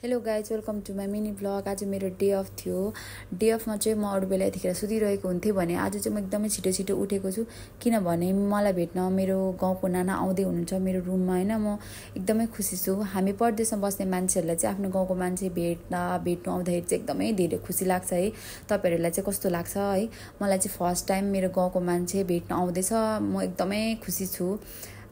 Hello guys welcome to my mini vlog. आज मेरो day off थियो। डे अफमा चाहिँ म अरू बेला यतिखेर सुतिरहेको हुन्थेँ भने आज चाहिँ म एकदमै छिटो छिटो उठेको छु, किनभने मलाई भेट्न मेरो गाउँको नाना आउँदै हुनुहुन्छ मेरो रुममा होइन। म एकदमै खुसी छु। हामी परदेशमा बस्ने मान्छेहरूलाई चाहिँ आफ्नो गाउँको मान्छे भेट्नु आउँदाखेरि चाहिँ एकदमै धेरै खुसी लाग्छ है। तपाईँहरूलाई चाहिँ कस्तो लाग्छ है? मलाई चाहिँ फर्स्ट टाइम मेरो गाउँको मान्छे भेट्न आउँदैछ, म एकदमै खुसी छु।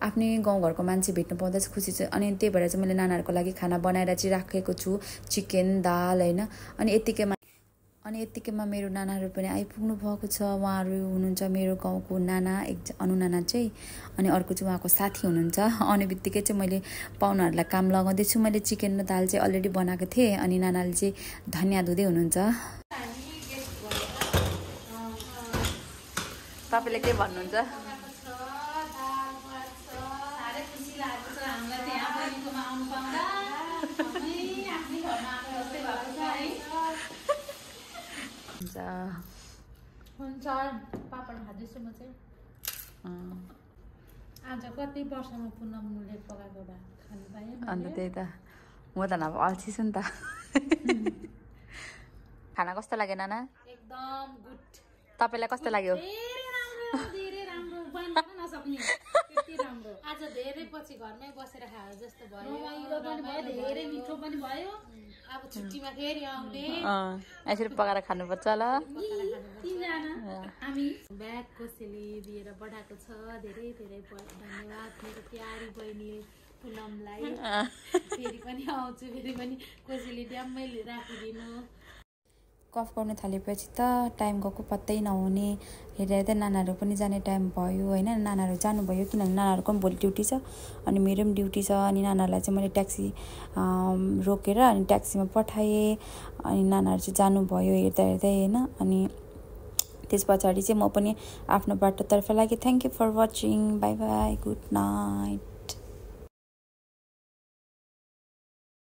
आफ्नै गाउँघरको मान्छे भेट्नु पाउँदा चाहिँ खुसी छु। अनि त्यही भएर चाहिँ मैले नानाहरूको लागि खाना बनाएर चाहिँ राखेको छु, चिकन दाल होइन। अनि यत्तिकैमा मेरो नानाहरू पनि आइपुग्नु भएको छ। उहाँहरू हुनुहुन्छ मेरो गाउँको नाना, अनु नाना चाहिँ, अनि अर्को चाहिँ उहाँको साथी हुनुहुन्छ। अनि बित्तिकै चाहिँ मैले पाहुनाहरूलाई काम लगाउँदैछु। मैले चिकन र दाल चाहिँ अलरेडी बनाएको थिएँ, अनि नानाले चाहिँ धनियाँ धुँदै हुनुहुन्छ। तपाईँले के भन्नुहुन्छ? हुन्छ पापड खाँदैछु म चाहिँ। आज कति वर्षमा पुनमले पकाएको भात खानु पाएँ। अन्त त्यही त म त अब अल्छी छु नि त। खाना कस्तो लाग्यो नाना? एकदम गुड। तपाईँलाई कस्तो लाग्यो? धेरै राम्रो बन्न नसक्ने त्यति राम्रो। आज धेरै पछि घरमै बसेर खायो जस्तो भयो, धेरै मिठो पनि भयो। अब छुट्टीमा फेरि आउने यसरी पकाएर खानुपर्छ ल। हामी ब्याग कसैले दिएर पठाएको छ, धेरै धेरै धन्यवाद मेरो प्यारी बहिनी पुनमलाई। फेरि पनि आउँछु, फेरि पनि कसैले ड्याम्मै राखिदिनु। कफ गर्नु थालेपछि त टाइम गएको पत्तै नहुने। हेरेर नानाहरू पनि जाने टाइम भयो होइन। नानाहरू जानुभयो किनभने नानाहरूको पनि भोलि ड्युटी छ, अनि मेरो पनि ड्युटी छ। अनि नानाहरूलाई चाहिँ मैले ट्याक्सी रोकेर अनि ट्याक्सीमा पठाएँ। अनि नानाहरू चाहिँ जानुभयो हेर्दा हेर्दै होइन। अनि त्यस पछाडि चाहिँ म पनि आफ्नो बाटोतर्फ लागेँ। Thank you for watching. Bye bye, good night.